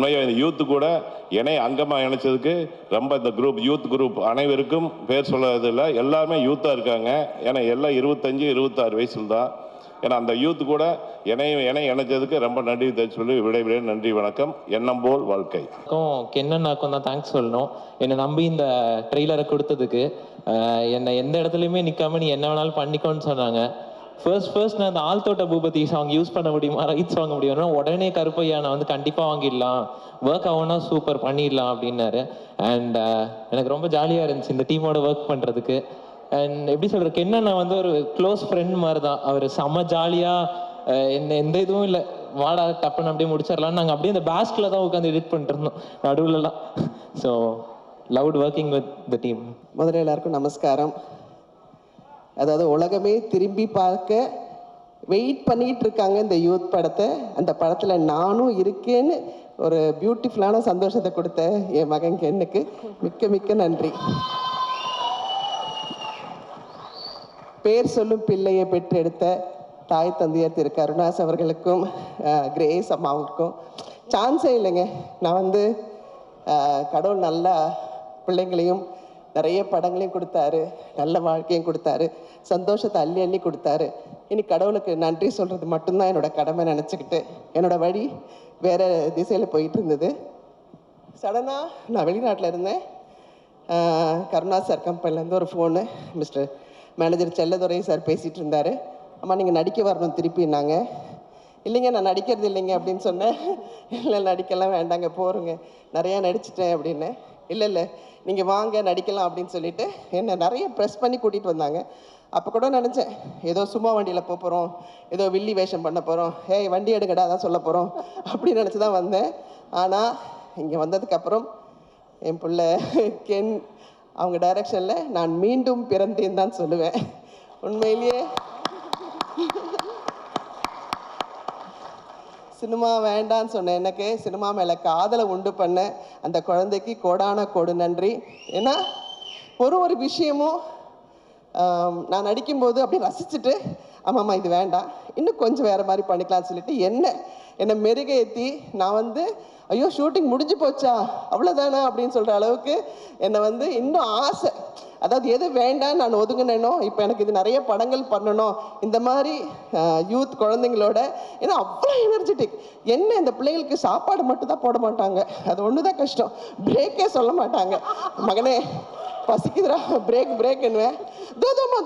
உண்மையாக இந்த யூத்து கூட அங்கமாக இணைச்சதுக்கு ரொம்ப இந்த யூத் குரூப் அனைவருக்கும் பேர் சொல்லாததில்லை, எல்லாருமே யூத்தாக இருக்காங்க. ஏன்னா எல்லாம் 25-26 வயசில் தான். ஏன்னா அந்த யூத்து கூட இணைச்சதுக்கு ரொம்ப நன்றி சொல்லி விடைபெறுகிறேன். நன்றி, வணக்கம். எண்ணம் போல் வாழ்க்கை. கென்னண்ணாக்கும் தான் தேங்க்ஸ் சொல்லணும். என்னை நம்பி இந்த ட்ரெய்லரை கொடுத்ததுக்கு. என்னை எந்த இடத்துலையுமே நிற்காம நீ என்ன வேணாலும் பண்ணிக்கோன்னு சொன்னாங்க. ஃபர்ஸ்ட் நான் அந்த ஆழ்த்தோட்ட பூபதி சாங் யூஸ் பண்ண முடியுமா, ரைட் வாங்க முடியும்னா உடனே கருப்பையா நான் வந்து கண்டிப்பாக வாங்கிடலாம், ஒர்க் ஆகும்னா சூப்பர் பண்ணிடலாம் அப்படின்னாரு. அண்ட் எனக்கு ரொம்ப ஜாலியாக இருந்துச்சு இந்த டீமோட ஒர்க் பண்ணுறதுக்கு. அண்ட் எப்படி சொல்கிறதுக்கு, என்னன்னா வந்து ஒரு க்ளோஸ் ஃப்ரெண்ட் மாதிரி தான் அவர். செம்ம ஜாலியாக எந்த இதுவும் இல்லை, வாடா டப்புன்னு அப்படியே முடிச்சிடலாம். நாங்கள் அப்படியே இந்த பேஸ்கில் தான் உட்காந்து எடிட் பண்ணிட்டு இருந்தோம் நடுவில்லாம். So loved working with the team. முதல்ல எல்லாருக்கும் நமஸ்காரம். அதாவது உலகமே திரும்பி பார்க்க வெயிட் பண்ணிட்டு இருக்காங்க இந்த யூத் படத்தை. அந்த படத்தில் நானும் இருக்கேன்னு ஒரு பியூட்டிஃபுல்லான சந்தோஷத்தை கொடுத்த என் மகன் கென்னுக்கு மிக்க மிக்க நன்றி. பேர் சொல்லும் பிள்ளையை பெற்றெடுத்த தாய் தந்தையர் திரு கருணாஸ் அவர்களுக்கும் கிரேஸ் அம்மாவுக்கும் சான்ஸே இல்லைங்க. நான் வந்து கடவுள் நல்ல பிள்ளைங்களையும் நிறைய படங்களையும் கொடுத்தாரு, நல்ல வாழ்க்கையும் கொடுத்தாரு, சந்தோஷத்தை அள்ளி அள்ளி கொடுத்தாரு. இனி கடவுளுக்கு நன்றி சொல்கிறது மட்டும்தான் என்னோடய கடமை நினச்சிக்கிட்டு என்னோடய வழி வேறு திசையில் போயிட்டு இருந்தது. சடனாக நான் வெளிநாட்டில் இருந்தேன். கருணா சார் கம்பெனிலேருந்து ஒரு phone, mister manager Chelladurai sir பேசிகிட்டு இருந்தார். அம்மா நீங்கள் நடிக்க வரணும் திருப்பின்னாங்க. இல்லைங்க நான் நடிக்கிறது இல்லைங்க அப்படின்னு சொன்னேன். இல்லை நடிக்கலாம் வேண்டாங்க, போருங்க, நிறையா நடிச்சிட்டேன் அப்படின்னு. இல்லை நீங்கள் வாங்க நடிக்கலாம் அப்படின்னு சொல்லிட்டு என்னை நிறைய ப்ரெஸ் பண்ணி கூட்டிகிட்டு வந்தாங்க. அப்போ கூட நினச்சேன் ஏதோ சும்மா வண்டியில் போகிறோம், ஏதோ வில்லி வேஷம் பண்ண போகிறோம், ஏய் வண்டி எடுங்கடா அதான் சொல்ல போகிறோம் அப்படின்னு நினச்சி தான் வந்தேன். ஆனால் இங்கே வந்ததுக்கப்புறம் என் பிள்ளை கென் அவங்க டைரக்ஷனில் நான் மீண்டும் பிறந்தேன் தான் சொல்லுவேன். உண்மையிலேயே சினிமா வேண்டான்னு சொன்னேன். எனக்கு சினிமா மேலே காதலை உண்டு பண்ண அந்த குழந்தைக்கு கோடான கோடு நன்றி. ஏன்னா ஒரு விஷயமும் நான் நடிக்கும்போது அப்படியே ரசிச்சுட்டு ஆமாம்மா இது வேண்டாம், இன்னும் கொஞ்சம் வேறு மாதிரி பண்ணிக்கலாம்னு சொல்லிட்டு என்னை மெருகேற்றி நான் வந்து ஐயோ ஷூட்டிங் முடிஞ்சு போச்சா அவ்வளோதானா அப்படின்னு சொல்கிற அளவுக்கு என்னை வந்து இன்னும் ஆசை. அதாவது எது வேண்டாம் நான் ஒதுங்கினேனோ இப்போ எனக்கு இது நிறைய படங்கள் பண்ணணும் இந்த மாதிரி யூத் குழந்தைங்களோட. ஏன்னா அவ்வளோ எனர்ஜெட்டிக். என்ன இந்த பிள்ளைங்களுக்கு சாப்பாடு மட்டும் தான் போட மாட்டாங்க, அது ஒன்று தான் கஷ்டம். பிரேக்கே சொல்ல மாட்டாங்க. மகனே பசிக்குதுரா பிரேக் என்னவேன்,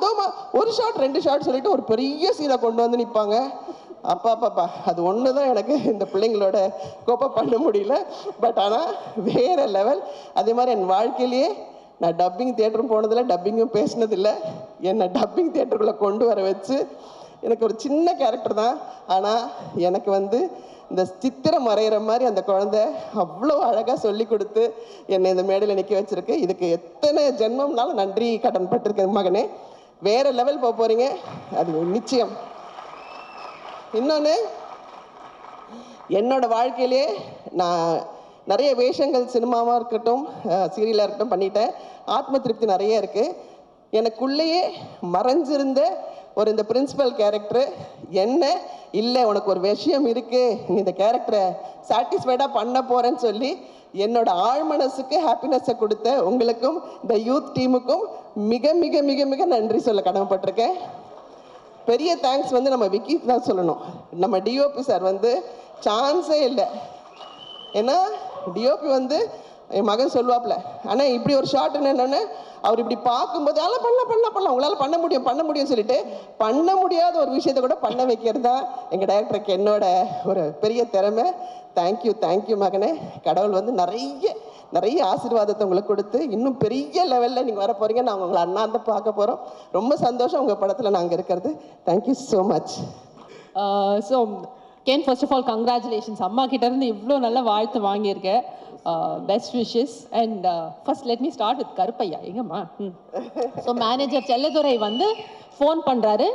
தோமா ஒரு ஷாட் 2 ஷாட் சொல்லிட்டு ஒரு பெரிய சீனை கொண்டு வந்து நிற்பாங்க. அப்பாப்பாப்பா அது ஒன்று தான் எனக்கு இந்த பிள்ளைங்களோட கோப்பம் பண்ண முடியல. பட் ஆனால் வேறு லெவல். அதே மாதிரி என் வாழ்க்கையிலேயே நான் டப்பிங் தியேட்டரும் போனதில்லை, டப்பிங்கும் பேசினதில்லை. என்னை டப்பிங் தியேட்டருக்குள்ளே கொண்டு வர வச்சு எனக்கு ஒரு சின்ன கேரக்டர் தான், ஆனால் எனக்கு வந்து இந்த சித்திரம் வரைகிற மாதிரி அந்த குழந்தை அவ்வளோ அழகாக சொல்லி கொடுத்து என்னை இந்த மேடையில் நிற்க வச்சுருக்கு. இதுக்கு எத்தனை ஜென்மம்னாலும் நன்றி கடன் பட்டிருக்கேன் மகனே. வேறு லெவல் போக போகிறீங்க, அது நிச்சயம். இன்னொன்று, என்னோடய வாழ்க்கையிலே நான் நிறைய வேஷங்கள் சினிமாவாக இருக்கட்டும் சீரியலாக இருக்கட்டும் பண்ணிட்டேன். ஆத்ம திருப்தி நிறைய இருக்குது. எனக்குள்ளேயே மறைஞ்சிருந்த ஒரு இந்த பிரின்சிபல் கேரக்டரு என்ன இல்லை உனக்கு ஒரு விஷயம் இருக்குது, நீ இந்த கேரக்டரை சாட்டிஸ்ஃபைடாக பண்ண போகிறேன்னு சொல்லி என்னோட ஆழ்மனசுக்கு ஹாப்பினஸை கொடுத்த உங்களுக்கும் இந்த யூத் டீமுக்கும் மிக மிக மிக மிக நன்றி சொல்ல கடமைப்பட்டிருக்கேன். பெரிய தேங்க்ஸ் வந்து நம்ம விக்கிக்கு தான் சொல்லணும். நம்ம டிஓபி சார் வந்து சான்ஸே இல்லை. ஏன்னா டிஓபி வந்து என் மகன் சொல்லுவாப்ல, ஆனால் இப்படி ஒரு ஷாட் என்னென்னு அவர் இப்படி பார்க்கும்போது அதெல்லாம் பண்ணலாம் உங்களால் பண்ண முடியும் சொல்லிட்டு பண்ண முடியாத ஒரு விஷயத்த கூட பண்ண வைக்கிறது தான் எங்கள் டைரக்டருக்கு என்னோட ஒரு பெரிய திறமை. தேங்க்யூ மகனே. கடவுள் வந்து நிறைய ஆசீர்வாதத்தை உங்களுக்கு கொடுத்து இன்னும் பெரிய லெவலில் நீங்கள் வர போகிறீங்க. நாங்கள் உங்களை அண்ணாந்து பார்க்க போகிறோம். ரொம்ப சந்தோஷம் உங்கள் படத்தில் நாங்கள் இருக்கிறது. Thank you so much. So Ken, first of all congratulations. அம்மா கிட்டேருந்து இவ்வளோ நல்ல வாழ்த்து வாங்கியிருக்கேன். Best wishes. And first let me start with Karuppaiya. எங்கம்மா? ஸோ மேனேஜர் செல்லதுரை வந்து ஃபோன் பண்ணுறாரு,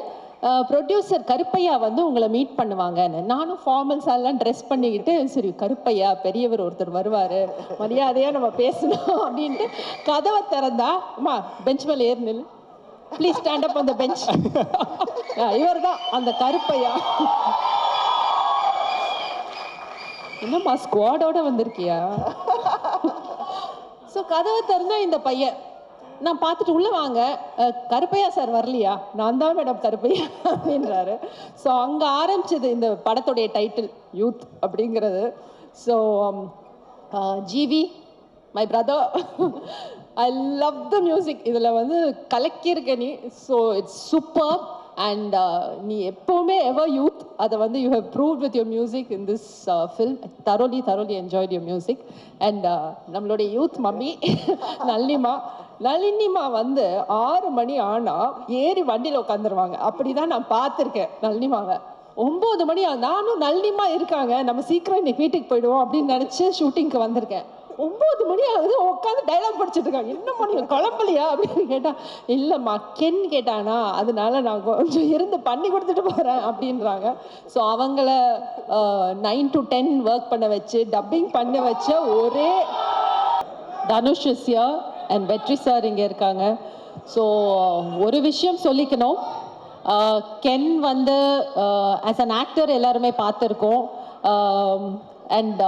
ப்ரொடியூசர் கருப்பையா வந்து உங்களை மீட் பண்ணுவாங்கன்னு. நானும் ஃபார்மல்ஸ் எல்லாம் ட்ரெஸ் பண்ணிக்கிட்டு சரி கருப்பையா பெரியவர் ஒருத்தர் வருவார், மரியாதையாக நம்ம பேசணும் அப்படின்ட்டு கதவை திறந்தா, அம்மா பெஞ்ச் மேலே ஏறு நில்லு, please stand up on the bench. இவர் தான் அந்த கருப்பையா. என்னம்மா ஸ்குவாடோட வந்திருக்கியா? ஸோ கதவை திறந்தா இந்த பையன் நான் பார்த்துட்டு உள்ளே வாங்க, கருப்பையா சார் வரலையா? நான் தான் மேடம் கருப்பையா அப்படின்றாரு. ஸோ அங்கே ஆரம்பிச்சது இந்த படத்துடைய டைட்டில் யூத் அப்படிங்கிறது. So GV my brother, I love the music. இதில் வந்து கலக்கியிருக்க நீ. So it's super. அண்ட் நீ எப்போவுமே எவர் யூத், அதை வந்து you have proved with your music in this film. thoroughly enjoyed your music. And நம்மளுடைய யூத் மம்மி நளினிமா வந்து 6 மணி ஆனால் ஏறி வண்டியில் உட்காந்துருவாங்க. அப்படி தான் நான் பார்த்துருக்கேன் நளினிமாவை. 9 மணி நானும் நளினிமா இருக்காங்க, நம்ம சீக்கிரம் இன்னைக்கு வீட்டுக்கு போயிடுவோம் அப்படின்னு நினச்சி ஷூட்டிங்க்கு வந்திருக்கேன். 9 மணி ஆகுது, உட்காந்து டைலாக் படிச்சுட்டு இருக்காங்க. என்னம்மா நீங்கள் குழம்பலையா அப்படின்னு கேட்டா, இல்லைம்மா கென் கேட்டானா அதனால நான் கொஞ்சம் இருந்து பண்ணி கொடுத்துட்டு போகிறேன் அப்படின்றாங்க. ஸோ அவங்கள 9 to 10 ஒர்க் பண்ண வச்சு டப்பிங் பண்ண வச்ச ஒரே தனுஷ் இஸ் ஹியர் அண்ட் வெற்றி சார் இங்கே இருக்காங்க. ஸோ ஒரு விஷயம் சொல்லிக்கணும், கென் வந்து ஆஸ் அன் ஆக்டர் எல்லாருமே பார்த்துருக்கோம். And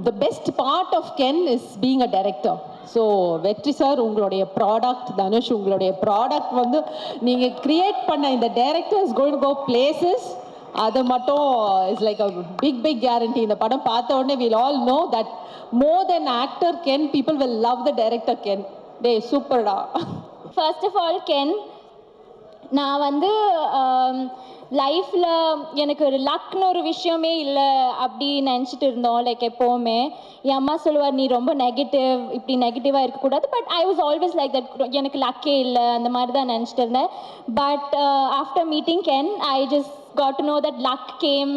the best part of Ken is being a director. So Vetri sir உங்களுடைய ப்ராடக்ட், தனுஷ் உங்களுடைய ப்ராடக்ட் வந்து நீங்கள் க்ரியேட் பண்ண இந்த director is going to go places. அது மட்டும் is like a big guarantee. இந்த படம் பார்த்த உடனே will all know that more then actor Ken, people will love the director Ken. டே சூப்பர்டா. ஃபர்ஸ்ட் ஆஃப் ஆல் கென், நான் வந்து லைஃப்பில் எனக்கு ஒரு லக்னு ஒரு விஷயமே இல்லை அப்படி நினச்சிட்டு இருந்தோம். லைக் எப்போவுமே என் அம்மா சொல்லுவார், நீ ரொம்ப நெகட்டிவ், இப்படி நெகட்டிவாக இருக்கக்கூடாது. But I was always like that, எனக்கு லக்கே இல்லை அந்த மாதிரி தான் நினச்சிட்டு இருந்தேன். But after meeting Ken I just got to know that luck came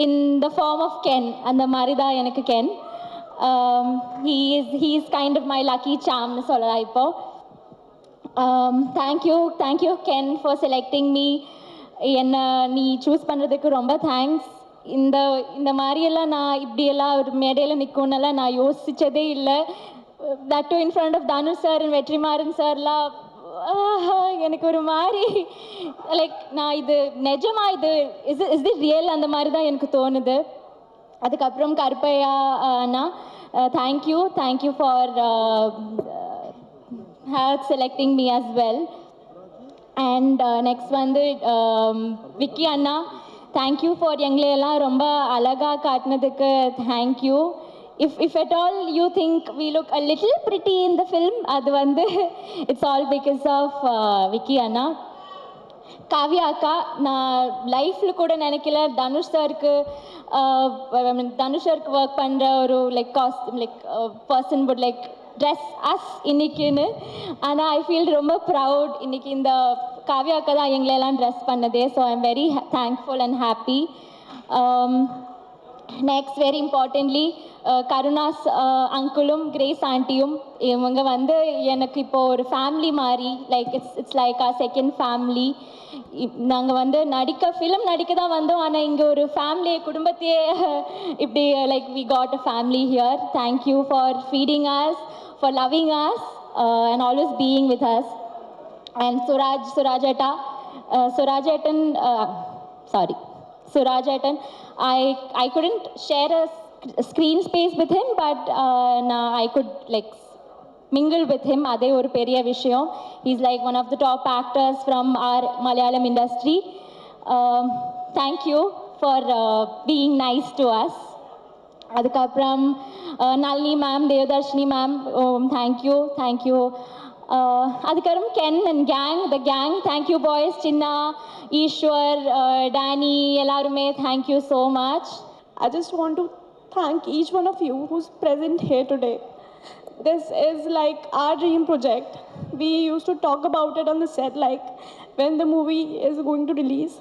in the form of Ken. அந்த மாதிரி தான் எனக்கு Ken. he is kind of my lucky charm னு சொல்லலாம் இப்போ. thank you Ken for selecting me. என்ன நீ சூஸ் பண்ணுறதுக்கு ரொம்ப தேங்க்ஸ். இந்த மாதிரியெல்லாம் நான் இப்படியெல்லாம் ஒரு மேடையில் நிற்கும்னெல்லாம் நான் யோசித்ததே இல்லை. That to in front of Dhanush sir and Vetrimaaran சார்லாம் எனக்கு ஒரு மாதிரி லைக் நான் இது நிஜமா இது இஸ் தி ரியல் அந்த மாதிரி தான் எனக்கு தோணுது. அதுக்கப்புறம் கருப்பையா அண்ணா, thank you for selecting me as well. And next வந்து விக்கி அண்ணா, தேங்க்யூ ஃபார் எங்களையெல்லாம் ரொம்ப அழகாக காட்டினதுக்கு thank you. if at all you think we look a little pretty in the film, அது வந்து it's all because of Vicky அண்ணா. காவ்யா அக்கா, நான் லைஃப்பில் கூட நினைக்கல தனுஷ் சாருக்கு ஒர்க் பண்ணுற ஒரு like person would like dress us இன்னைக்குன்னு. ஆனால் ஐ ஃபீல் ரொம்ப ப்ரவுட், இன்னைக்கு இந்த காவ்யா அக்கா தான் எங்களெல்லாம் ட்ரெஸ் பண்ணதே. So I am very thankful and happy. Next very importantly Karunas அங்கிளும் கிரேஸ் ஆண்டியும், இவங்க வந்து எனக்கு இப்போது ஒரு ஃபேமிலி மாதிரி, like it's like a second family. நாங்கள் வந்து ஃபிலிம் நடிக்க தான் வந்தோம், ஆனால் இங்கே ஒரு ஃபேமிலியை குடும்பத்தையே இப்படி like we got a family here. Thank you for feeding us, for loving us and always being with us. And Surajatan, I couldn't share a screen space with him, but I could like mingle with him. Adhe oru periya vishayam. He's like one of the top actors from our Malayalam industry. Thank you for being nice to us. அதுக்கப்புறம் Nalini ma'am, Devadarshini ma'am, thank you. அதுக்கப்புறம் Ken and gang, thank you boys, Chinna, Eswar, Danny, எல்லாருமே thank you so much. I just want to thank each one of you who's present here today. This is like our dream project. We used to talk about it on the set, like when the movie is going to release.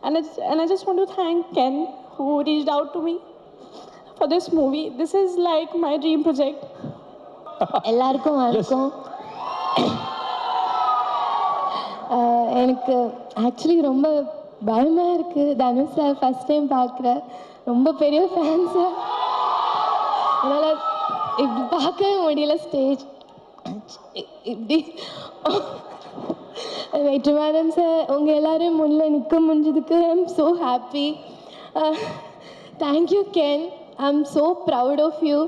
And I just want to thank Ken who reached out to me for this movie. This is like my dream project. எல்லாருக்கும் வணக்கம். எனக்கு actually ரொம்ப பயமாக இருக்குது. Dhanush sir first time பார்க்குறேன், ரொம்ப பெரிய fan sir. அதனால் இப்படி பார்க்கவே முடியல ஸ்டேஜ் இப்படி. வெற்றிமாறன் சார் உங்கள் எல்லோரும் முன்னில் நிற்க முடிஞ்சதுக்கு I am so happy. Thank you Ken. I am so proud of you.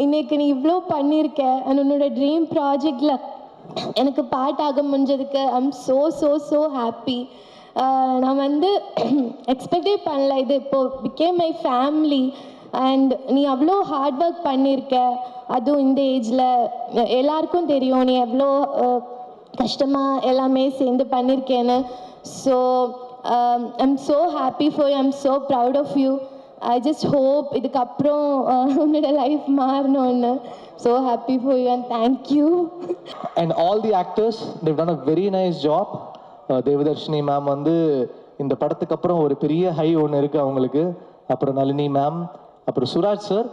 இன்னைக்கு நீ இவ்வளோ பண்ணியிருக்க அண்ட் உன்னோட ட்ரீம் ப்ராஜெக்டில் எனக்கு பார்ட் ஆக முடிஞ்சதுக்கு I am so so so happy. நான் வந்து எக்ஸ்பெக்டே பண்ணல, இது இப்போது பிகேம் மை ஃபேமிலி. அண்ட் நீ அவ்வளோ ஹார்ட் ஒர்க் பண்ணியிருக்க, அதுவும் இந்த ஏஜில். எல்லாருக்கும் தெரியும் நீ எவ்வளோ கஷ்டமாக எல்லாமே சேர்ந்து பண்ணியிருக்கேன்னு. So I'm so happy for you. I'm so proud of you. I just hope இதுக்கப்புறம் உன்னோட லைஃப் மாறணும்னு. So happy for you and thank you. And all the actors, they've done a very nice job. Devadarshini ma'am வந்து இந்த படத்துக்கு அப்புறம் ஒரு பெரிய high ஒன்று இருக்குது அவங்களுக்கு. அப்புறம் நளினி மேம், அப்புறம் சுராஜ் சார்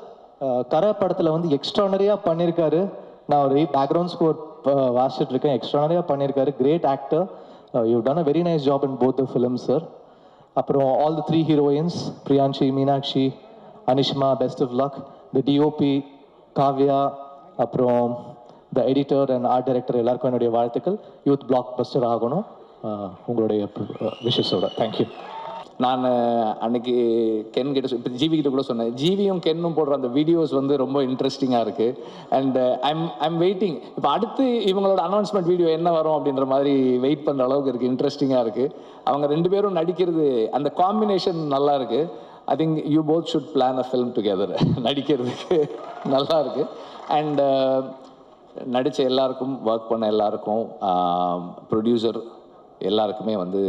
கரை படத்தில் வந்து எக்ஸ்ட்ரானரியாக பண்ணியிருக்காரு. நான் ஒரு பேக்ரவுண்ட் ஸ்கோர் வாசிச்சுட்டு இருக்கேன். எக்ஸ்ட்ரானரியாக பண்ணியிருக்காரு. Great actor. You done a very nice job in both the films sir. அப்புறம் all the 3 heroines, Priyanshi, Meenakshi, Anishma, best of luck. The DOP Kavya, அப்புறம் the editor and art director எல்லாருக்கும் என்னுடைய வாழ்த்துக்கள். யூத் பிளாக் பஸ்டர் ஆகணும் உங்களுடைய விஷஸோட. தேங்க்யூ. நான் அன்னைக்கு கென் கிட்ட இப்போ ஜிவி கிட்ட கூட சொன்னேன், ஜிவியும் கென்னும் போடுற அந்த வீடியோஸ் வந்து ரொம்ப இன்ட்ரெஸ்டிங்காக இருக்குது. And I'm waiting. இப்போ அடுத்து இவங்களோட அனௌன்ஸ்மெண்ட் வீடியோ என்ன வரும் அப்படின்ற மாதிரி வெயிட் பண்ணுற அளவுக்கு இருக்குது. இன்ட்ரெஸ்டிங்காக இருக்குது. அவங்க 2 பேரும் நடிக்கிறது, அந்த காம்பினேஷன் நல்லா இருக்குது. I think you both should plan a film together. நடிக்கிறதுக்கு நல்லா இருக்குது. அண்ட் நடித்த எல்லாருக்கும், ஒர்க் பண்ண எல்லாருக்கும், ப்ரொடியூசர் எல்லாருக்குமே வந்து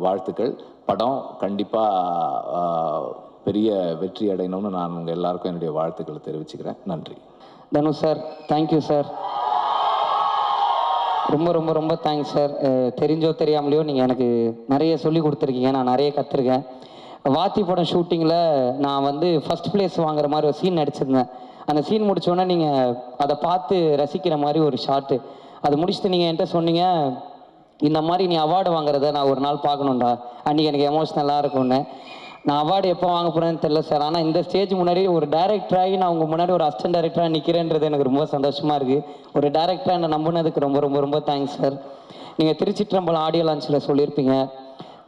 வாழ்த்துக்கள். படம் கண்டிப்பாக பெரிய வெற்றி அடையணும்னு நான் உங்கள் எல்லாருக்கும் என்னுடைய வாழ்த்துக்களை தெரிவிச்சுக்கிறேன். நன்றி. Dhanush sir, thank you sir. ரொம்ப ரொம்ப ரொம்ப தேங்க்ஸ் சார். தெரிஞ்சோ தெரியாமலையோ நீங்கள் எனக்கு நிறைய சொல்லி கொடுத்துருக்கீங்க. நான் நிறைய கற்றுருக்கேன். வாத்தி படம் ஷூட்டிங்கில் நான் வந்து ஃபஸ்ட் ப்ளேஸ் வாங்குற மாதிரி ஒரு சீன் நடிச்சிருந்தேன். அந்த சீன் முடித்தோடனே நீங்கள் அதை பார்த்து ரசிக்கிற மாதிரி ஒரு ஷாட்டு. அது முடிச்சுட்டு நீங்கள் என்கிட்ட சொன்னீங்க, இந்த மாதிரி நீ அவார்டு வாங்குறத நான் ஒரு நாள் பார்க்கணுண்டா, அன்றைக்கி எனக்கு எமோஷ்னலாக இருக்கும்னு. நான் அவார்டு எப்போ வாங்க போகிறேன்னு தெரியல சார். ஆனால் இந்த ஸ்டேஜ் முன்னாடி ஒரு டைரக்டராகி நான் உங்கள் முன்னாடி ஒரு அசிஸ்டன்ட் டைரக்டராக நிற்கிறேன்றது எனக்கு ரொம்ப சந்தோஷமாக இருக்குது. ஒரு டைரக்டராக என்னை நம்பினதுக்கு ரொம்ப ரொம்ப ரொம்ப தேங்க்ஸ் சார். நீங்கள் திருச்சிற்றம்பலம் ஆடியோ லான்ச்சில் சொல்லியிருப்பீங்க,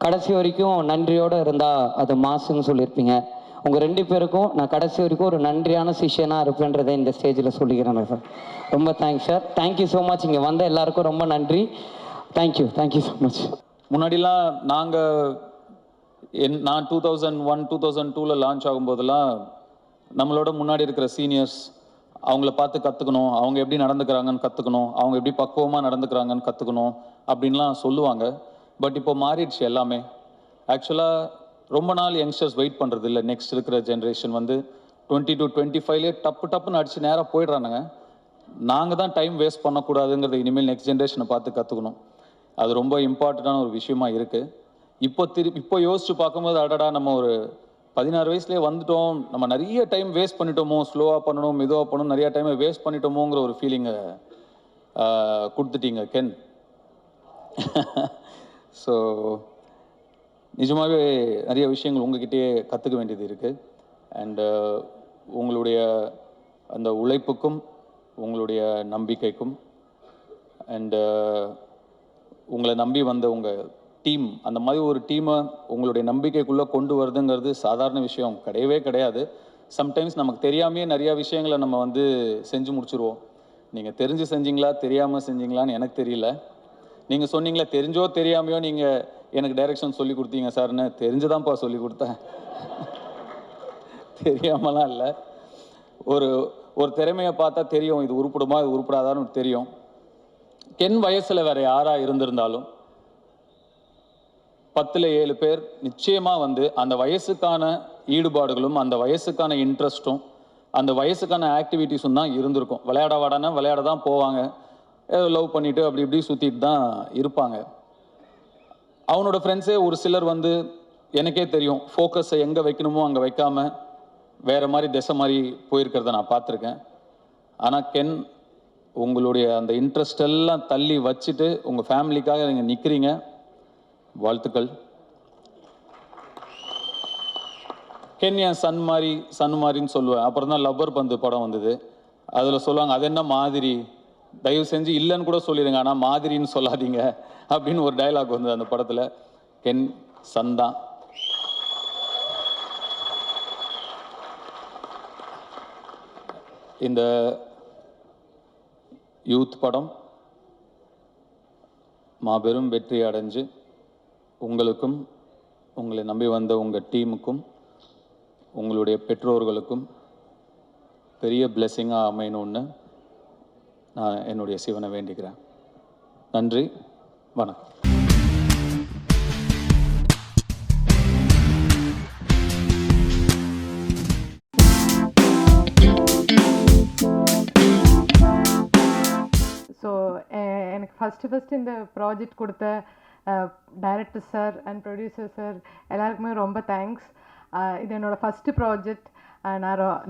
கடைசி வரைக்கும் நன்றியோடு இருந்தால் அது மாசுன்னு சொல்லியிருப்பீங்க. உங்கள் 2 பேருக்கும் நான் கடைசி வரைக்கும் ஒரு நன்றியான சிஷ்யனாக இருப்பேன்றதை இந்த ஸ்டேஜில் சொல்லிக்கிறேன் சார். ரொம்ப thanks sir. Thank you so much. இங்கே வந்த எல்லாருக்கும் ரொம்ப நன்றி. Thank you so much. முன்னாடிலாம் நான் 2001, 2002 லான்ச் ஆகும்போதெல்லாம் நம்மளோட முன்னாடி இருக்கிற சீனியர்ஸ் அவங்கள பார்த்து கற்றுக்கணும், அவங்க எப்படி நடந்துக்கிறாங்கன்னு கற்றுக்கணும், அவங்க எப்படி பக்குவமாக நடந்துக்கிறாங்கன்னு கற்றுக்கணும் அப்படின்லாம் சொல்லுவாங்க. பட் இப்போ மாறிடுச்சு எல்லாமே. ஆக்சுவலாக ரொம்ப நாள் யங்ஸ்டர்ஸ் வெயிட் பண்ணுறது இல்லை. நெக்ஸ்ட் இருக்கிற ஜென்ரேஷன் வந்து 20 to 25 டப்புன்னு அடித்து நேராக போயிடுறானுங்க. நாங்கள் தான் டைம் வேஸ்ட் பண்ணக்கூடாதுங்கிறத இனிமேல் நெக்ஸ்ட் ஜென்ரேஷனை பார்த்து கற்றுக்கணும். அது ரொம்ப இம்பார்ட்டண்ட்டான ஒரு விஷயமா இருக்குது. இப்போ யோசித்து பார்க்கும்போது, அடடா நம்ம ஒரு 16 வயசுலேயே வந்துட்டோம், நம்ம நிறைய டைம் வேஸ்ட் பண்ணிட்டோமோ, ஸ்லோவாக பண்ணணும், மெதுவாக பண்ணணும், நிறையா டைமை வேஸ்ட் பண்ணிட்டோமோங்கிற ஒரு ஃபீலிங்கை கொடுத்துட்டீங்க கென். ஸோ நிஜமாகவே நிறைய விஷயங்கள் உங்ககிட்டயே கற்றுக்க வேண்டியது இருக்குது. அண்டு உங்களுடைய அந்த உழைப்புக்கும் உங்களுடைய நம்பிக்கைக்கும் அண்டு உங்களை நம்பி வந்த உங்கள் டீம், அந்த மாதிரி ஒரு டீமை உங்களுடைய நம்பிக்கைக்குள்ளே கொண்டு வருதுங்கிறது சாதாரண விஷயம் கிடையவே கிடையாது. சம்டைம்ஸ் நமக்கு தெரியாமையே நிறையா விஷயங்களை நம்ம வந்து செஞ்சு முடிச்சுருவோம். நீங்கள் தெரிஞ்சு செஞ்சீங்களா தெரியாமல் செஞ்சீங்களான்னு எனக்கு தெரியல. நீங்கள் சொன்னீங்களா தெரிஞ்சோ தெரியாமையோ நீங்கள் எனக்கு டைரக்ஷன் சொல்லி கொடுத்தீங்க சார்னு. தெரிஞ்சுதான்ப்பா சொல்லி கொடுத்தேன், தெரியாமலாம் இல்லை. ஒரு திறமையை பார்த்தா தெரியும், இது உருப்படுமா இது உருப்படாதான்னு தெரியும். கென் வயசில் வேறு யாராக இருந்திருந்தாலும் 10ல் 7 பேர் நிச்சயமாக வந்து அந்த வயசுக்கான ஈடுபாடுகளும் அந்த வயசுக்கான இன்ட்ரெஸ்ட்டும் அந்த வயசுக்கான ஆக்டிவிட்டீஸும் தான் இருந்திருக்கும். விளையாட வாடானா விளையாட தான் போவாங்க, ஏதோ லவ் பண்ணிவிட்டு அப்படி இப்படி சுற்றிட்டு தான் இருப்பாங்க. அவனோட ஃப்ரெண்ட்ஸே ஒரு சிலர் வந்து எனக்கே தெரியும், ஃபோக்கஸை எங்கே வைக்கணுமோ அங்கே வைக்காமல் வேறு மாதிரி திசை மாதிரி போயிருக்கிறத நான் பார்த்துருக்கேன். ஆனால் கென் உங்களுடைய அந்த இன்ட்ரெஸ்ட் எல்லாம் தள்ளி வச்சுட்டு உங்கள் ஃபேமிலிக்காக நீங்கள் நிற்கிறீங்க. வாழ்த்துக்கள். கென் என் சன் மாதிரின்னு சொல்லுவேன். அப்புறம் தான் லப்பர் பந்து படம் வந்தது. அதில் சொல்லுவாங்க, அது என்ன மாதிரி, தயவு செஞ்சு இல்லைன்னு கூட சொல்லிடுங்க, ஆனால் மாதிரின்னு சொல்லாதீங்க அப்படின்னு ஒரு டைலாக் வந்தது அந்த படத்தில். கென் சன் தான். இந்த யூத் படம் மாபெரும் வெற்றி அடைஞ்சு உங்களுக்கும் உங்களை நம்பி வந்த உங்கள் டீமுக்கும் உங்களுடைய பெற்றோர்களுக்கும் பெரிய பிளெஸ்ஸிங்காக அமையணும்னு நான் என்னுடைய சிவனை வேண்டிக்கிறேன். நன்றி, வணக்கம். ஸோ எனக்கு ஃபஸ்ட்டு இந்த ப்ராஜெக்ட் கொடுத்த director sir and producer sir எல்லாருக்குமே ரொம்ப தேங்க்ஸ். இது என்னோடய ஃபஸ்ட்டு ப்ராஜெக்ட்.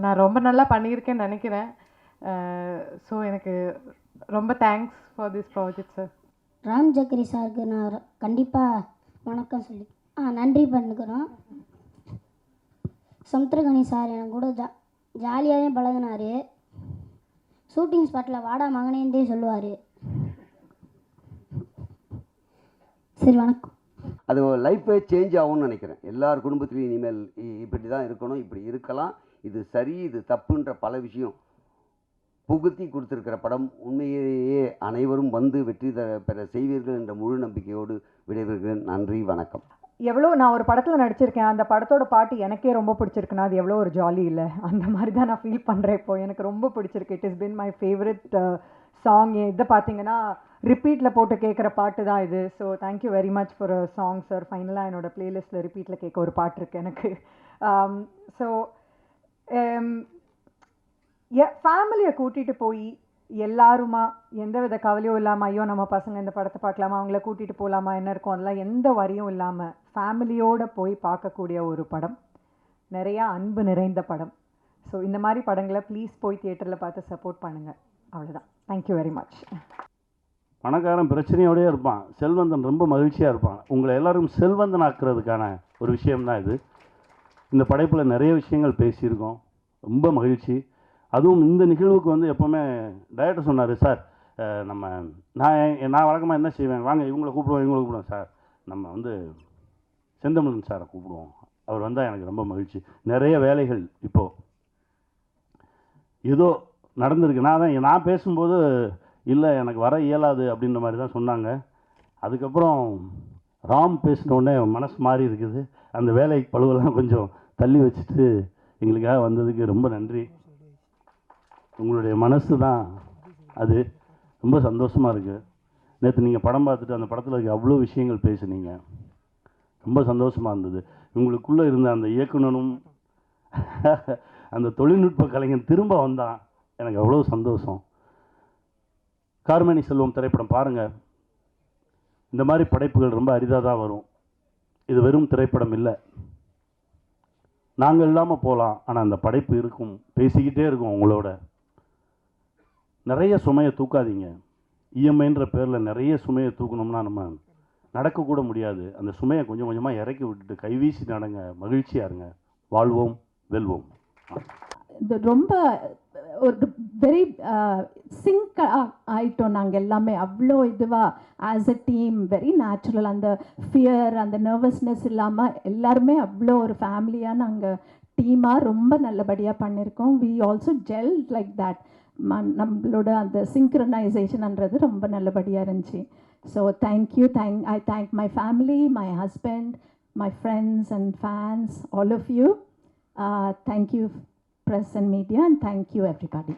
நான் ரொம்ப நல்லா பண்ணியிருக்கேன்னு நினைக்கிறேன். ஸோ எனக்கு ரொம்ப thanks for this project sir. Ram Zachary சாருக்கு நான் கண்டிப்பாக வணக்கம் சொல்லி நன்றி பண்ணிக்கிறோம். சமுத்திரகனி சார் எனக்கு கூட ஜாலியாகவே பழகினார். ஷூட்டிங் ஸ்பாட்டில் வாடா மகனேந்தே சொல்லுவார். சரி, வணக்கம். அது லைஃபே சேஞ்ச் ஆகும்னு நினைக்கிறேன். எல்லார் குடும்பத்துலேயும் இனிமேல் இப்படி தான் இருக்கணும், இப்படி இருக்கலாம், இது சரி இது தப்புன்ற பல விஷயம் புகுத்தி கொடுத்துருக்கிற படம். உண்மையிலேயே அனைவரும் வந்து வெற்றி பெற செய்வீர்கள் என்ற முழு நம்பிக்கையோடு விடைபெறுகிறேன். நன்றி, வணக்கம். நான் ஒரு படத்தில் நடிச்சிருக்கேன். அந்த படத்தோட பாட்டு எனக்கே ரொம்ப பிடிச்சிருக்குன்னா அது எவ்வளோ ஒரு ஜாலி இல்லை? அந்த மாதிரி தான் நான் ஃபீல் பண்ணுறேன். இப்போது எனக்கு ரொம்ப பிடிச்சிருக்கு. It is been my favourite song. இதை பார்த்தீங்கன்னா ரிப்பீட்டில் போட்டு கேட்குற பாட்டு தான் இது. So thank you very much for a song sir. ஃபைனலாக என்னோடய ப்ளேலிஸ்ட்டில் ரிப்பீட்டில் கேட்க ஒரு பாட்டு இருக்குது எனக்கு. ஸோ ஃபேமிலியை கூட்டிகிட்டு போய் எல்லாருமா எந்த வித கவலையும் இல்லாமல், ஐயோ நம்ம பசங்க இந்த படத்தை பார்க்கலாமா, அவங்கள கூட்டிகிட்டு போகலாமா, என்ன இருக்கும், அதெல்லாம் எந்த வரியும் இல்லாமல் ஃபேமிலியோடு போய் பார்க்கக்கூடிய ஒரு படம். நிறையா அன்பு நிறைந்த படம். ஸோ இந்த மாதிரி படங்களை ப்ளீஸ் போய் தியேட்டரில் பார்த்து சப்போர்ட் பண்ணுங்கள். அவ்வளோதான். Thank you very much. பணக்காரன் பிரச்சனையோடயே இருப்பான், செல்வந்தன் ரொம்ப மகிழ்ச்சியாக இருப்பான். உங்களை எல்லோரும் செல்வந்தன் ஆக்குறதுக்கான ஒரு விஷயம்தான் இது. இந்த படைப்பில் நிறைய விஷயங்கள் பேசியிருக்கோம். ரொம்ப மகிழ்ச்சி. அதுவும் இந்த நிகழ்வுக்கு வந்து எப்போவுமே டைரக்டர் சொன்னார், சார் நான் வழக்கமாக என்ன செய்வேன், வாங்க இவங்களை கூப்பிடுவோம் சார், நம்ம வந்து செந்தமிழன் சாரை கூப்பிடுவோம், அவர் வந்தால் எனக்கு ரொம்ப மகிழ்ச்சி. நிறைய வேலைகள் இப்போது ஏதோ நடந்திருக்கு. நான் பேசும்போது இல்லை எனக்கு வர இயலாது அப்படின்ற மாதிரி தான் சொன்னாங்க. அதுக்கப்புறம் ராம் பேசினோடனே மனசு மாறி இருக்குது. அந்த வேலை பழுவெல்லாம் கொஞ்சம் தள்ளி வச்சுட்டு எங்களுக்காக வந்ததுக்கு ரொம்ப நன்றி. உங்களுடைய மனசு தான் அது. ரொம்ப சந்தோஷமாக இருக்குது. நேற்று நீங்கள் படம் பார்த்துட்டு அந்த படத்தில் இருக்க அவ்வளோ விஷயங்கள் பேசுனீங்க. ரொம்ப சந்தோஷமாக இருந்தது. உங்களுக்குள்ளே இருந்த அந்த இயக்குனரும் அந்த தொழில்நுட்ப கலைஞன் திரும்ப வந்தான். எனக்கு அவ்வளோ சந்தோஷம். கார்மேனி செல்வம் திரைப்படம் பாருங்கள். இந்த மாதிரி படைப்புகள் ரொம்ப அரிதாக தான் வரும். இது வெறும் திரைப்படம் இல்லை. நாங்கள் இல்லாமல் போகலாம், ஆனால் அந்த படைப்பு இருக்கும், பேசிக்கிட்டே இருக்கும் உங்களோட. நிறைய சுமையை தூக்காதீங்க. இஎம்ஐன்ற பேரில் நிறைய சுமையை தூக்கணும்னா நம்ம நடக்கக்கூட முடியாது. அந்த சுமையை கொஞ்சம் கொஞ்சமாக இறக்கி விட்டுட்டு கைவீசி நடங்க, மகிழ்ச்சியாக இருங்க. வாழ்வோம், வெல்வோம். ரொம்ப ஒரு வெரி சிங்க் ஆகிட்டோம் நாங்கள் எல்லாமே. அவ்வளோ இதுவாக as a team very natural. அந்த ஃபியர், அந்த நர்வஸ்னஸ் இல்லாமல் எல்லாருமே அவ்வளோ ஒரு ஃபேமிலியாக நாங்கள் டீமாக ரொம்ப நல்லபடியாக பண்ணியிருக்கோம். We also gel like that. நம்மளோட அந்த சிங்க்ரனைசேஷன்ன்றது ரொம்ப நல்லபடியாக இருந்துச்சு. So thank you. I thank my family, my husband, my friends and fans, all of you. Thank you, press and media, and thank you everybody.